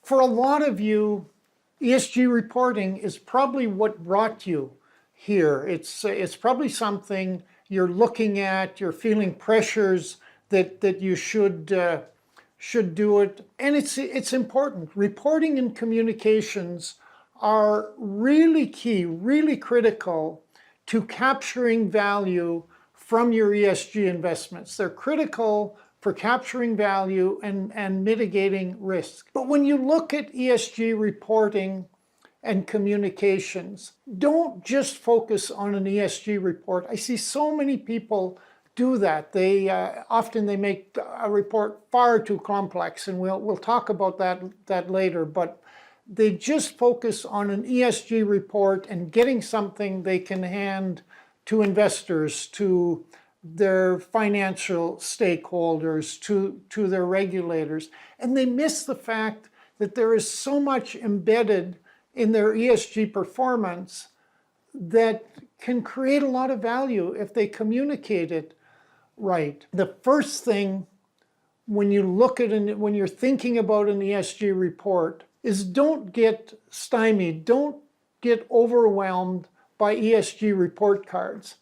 For a lot of you, ESG reporting is probably what brought you here. It's probably something you're looking at, you're feeling pressures that you should do it. And it's important. Reporting and communications are really key, really critical to capturing value from your ESG investments. They're critical for capturing value and mitigating risk. But when you look at ESG reporting and communications, don't just focus on an ESG report. I see so many people do that. They often make a report far too complex, and we'll talk about that later. But they just focus on an ESG report and getting something they can hand to investors, to their financial stakeholders, to their regulators. And they miss the fact that there is so much embedded in their ESG performance that can create a lot of value if they communicate it right. The first thing when you look at when you're thinking about an ESG report is don't get stymied, don't get overwhelmed by ESG report cards.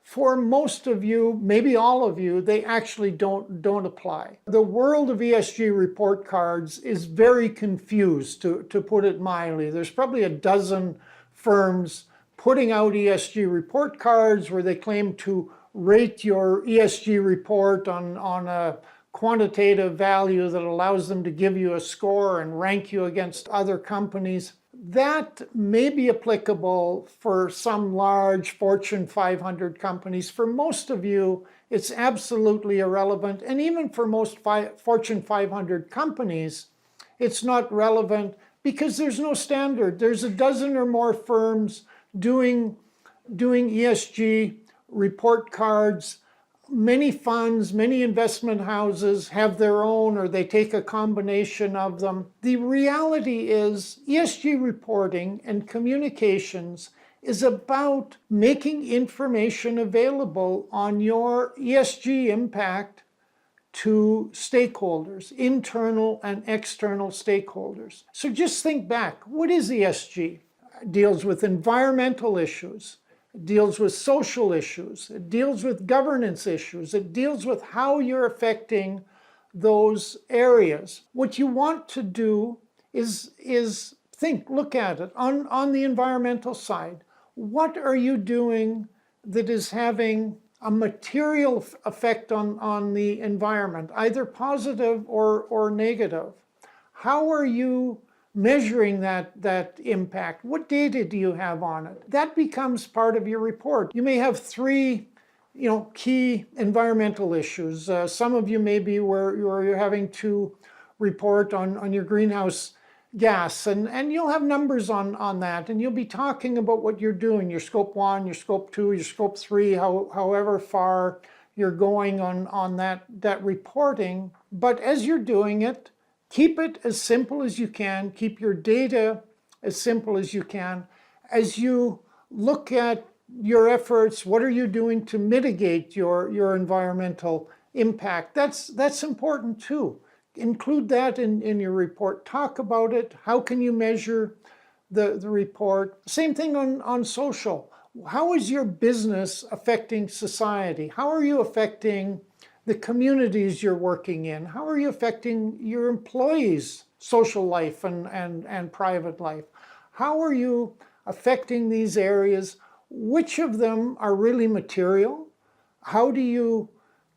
For most of you, maybe all of you, they actually don't apply. The world of ESG report cards is very confused, to put it mildly. There's probably a dozen firms putting out ESG report cards where they claim to rate your ESG report on a quantitative value that allows them to give you a score and rank you against other companies. That may be applicable for some large Fortune 500 companies. For most of you, it's absolutely irrelevant. And even for most Fortune 500 companies, it's not relevant because there's no standard. There's a dozen or more firms doing ESG report cards. Many funds, many investment houses have their own, or they take a combination of them. The reality is ESG reporting and communications is about making information available on your ESG impact to stakeholders, internal and external stakeholders. So just think back, what is ESG? It deals with environmental issues. It deals with social issues. It deals with governance issues. It deals with how you're affecting those areas. What you want to do is think, look at it. On the environmental side, what are you doing that is having a material effect on the environment, either positive or negative? How are you measuring that impact? What data do you have on it? That becomes part of your report. You may have three key environmental issues. Some of you may be where you're having to report on your greenhouse gas, and you'll have numbers on that, and you'll be talking about what you're doing, your scope 1, your scope 2, your scope 3, however far you're going on that reporting. But as you're doing it, keep it as simple as you can. Keep your data as simple as you can. As you look at your efforts, what are you doing to mitigate your environmental impact? That's important too. Include that in your report. Talk about it. How can you measure the report? Same thing on social. How is your business affecting society? How are you affecting the communities you're working in? How are you affecting your employees' social life and private life? How are you affecting these areas? Which of them are really material? How do you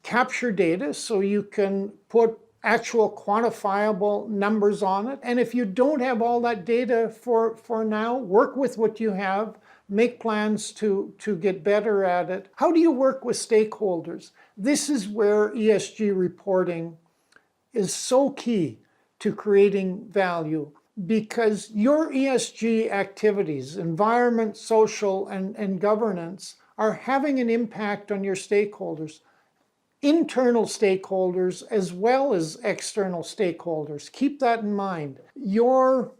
capture data so you can put actual quantifiable numbers on it? And if you don't have all that data for now, work with what you have. Make plans to get better at it. How do you work with stakeholders? This is where ESG reporting is so key to creating value, because your ESG activities, environment, social, and governance, are having an impact on your stakeholders, internal stakeholders as well as external stakeholders. Keep that in mind. Your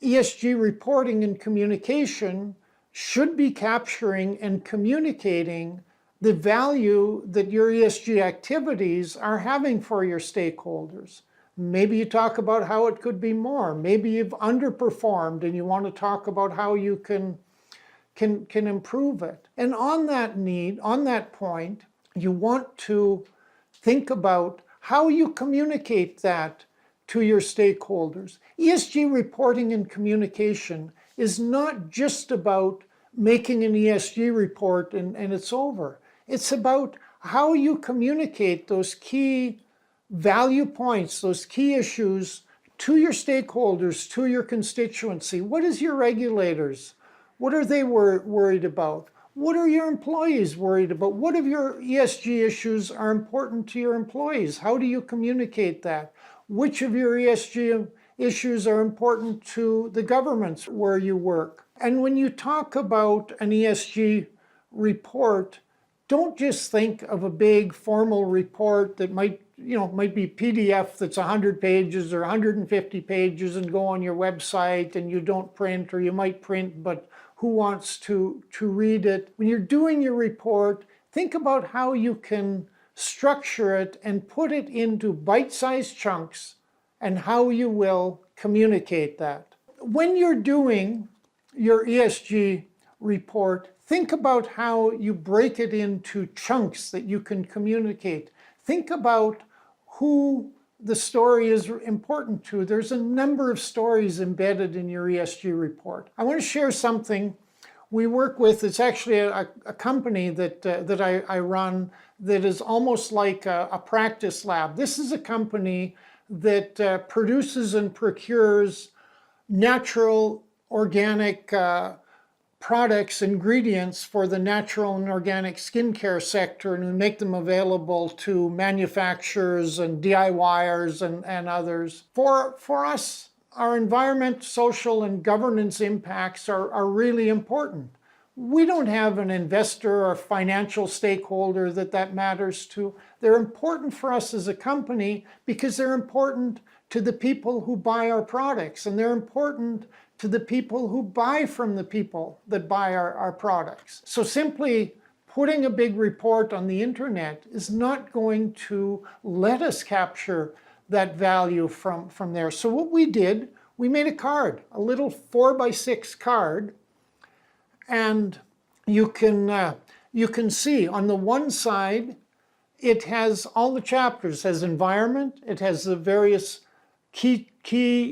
ESG reporting and communication should be capturing and communicating the value that your ESG activities are having for your stakeholders. Maybe you talk about how it could be more. Maybe you've underperformed and you want to talk about how you can improve it. And on that point, you want to think about how you communicate that to your stakeholders. ESG reporting and communication is not just about making an ESG report and it's over. It's about how you communicate those key value points, those key issues to your stakeholders, to your constituency. What is your regulators? What are they worried about? What are your employees worried about? What of your ESG issues are important to your employees? How do you communicate that? Which of your ESG issues are important to the governments where you work? And when you talk about an ESG report, don't just think of a big formal report that might be PDF that's 100 pages or 150 pages and go on your website and you don't print, or you might print, but who wants to read it? When you're doing your report, think about how you can structure it and put it into bite-sized chunks and how you will communicate that. When you're doing your ESG report, think about how you break it into chunks that you can communicate. Think about who the story is important to. There's a number of stories embedded in your ESG report. I want to share something we work with. It's actually a company that I run that is almost like a practice lab. This is a company that produces and procures natural, organic products, ingredients for the natural and organic skincare sector, and we make them available to manufacturers and DIYers and others. For us, our environment, social, and governance impacts are really important. We don't have an investor or financial stakeholder that matters to. They're important for us as a company because they're important to the people who buy our products, and they're important to the people who buy from the people that buy our products. So simply putting a big report on the internet is not going to let us capture that value from there. So what we did, we made a card, a little 4x6 card, and you can see on the one side, it has all the chapters. It has environment, it has the various key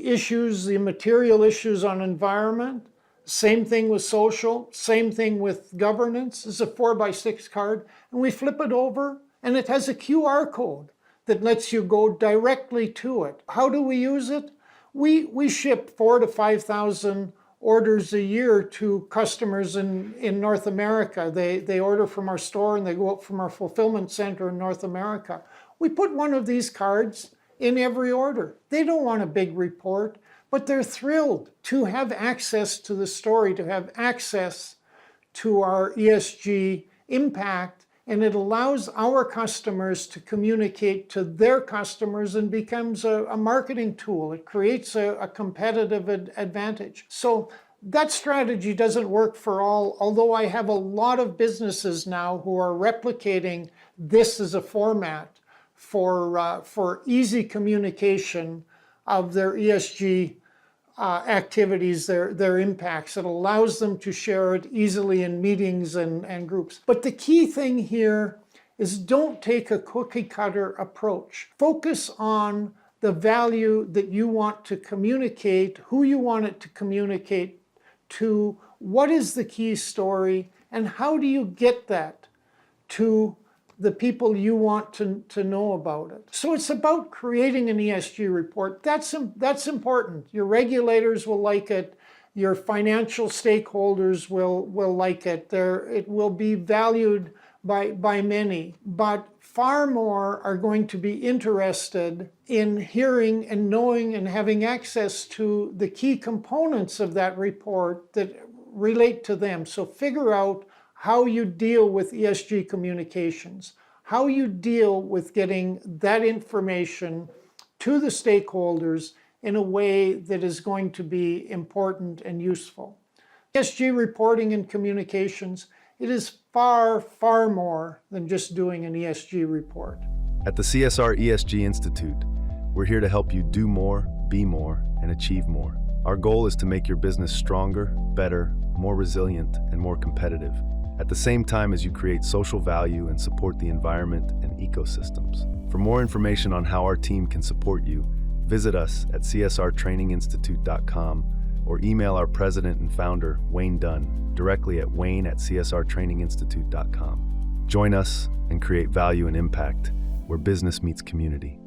issues, the material issues on environment. Same thing with social, same thing with governance. It's a 4x6 card, and we flip it over, and it has a QR code that lets you go directly to it. How do we use it? We ship 4,000 to 5,000 orders a year to customers in North America. They order from our store and they go up from our fulfillment center in North America. We put one of these cards in every order. They don't want a big report, but they're thrilled to have access to the story, to have access to our ESG impact, and it allows our customers to communicate to their customers and becomes a marketing tool. It creates a competitive advantage. So that strategy doesn't work for all, although I have a lot of businesses now who are replicating this as a format for easy communication of their ESG activities, their impacts. It allows them to share it easily in meetings and groups. But the key thing here is don't take a cookie cutter approach. Focus on the value that you want to communicate, who you want it to communicate to, what is the key story, and how do you get that to the people you want to know about it. So it's about creating an ESG report. That's important. Your regulators will like it. Your financial stakeholders will like it. It will be valued by many, but far more are going to be interested in hearing and knowing and having access to the key components of that report that relate to them. So figure out how you deal with ESG communications, how you deal with getting that information to the stakeholders in a way that is going to be important and useful. ESG reporting and communications, it is far, far more than just doing an ESG report. At the CSR-ESG Institute, We're here to help you do more, be more, and achieve more. Our goal is to make your business stronger, better, more resilient, and more competitive, at the same time as you create social value and support the environment and ecosystems. For more information on how our team can support you, visit us at CSRTrainingInstitute.com or email our president and founder, Wayne Dunn, directly at wayne@CSRTrainingInstitute.com. Join us and create value and impact where business meets community.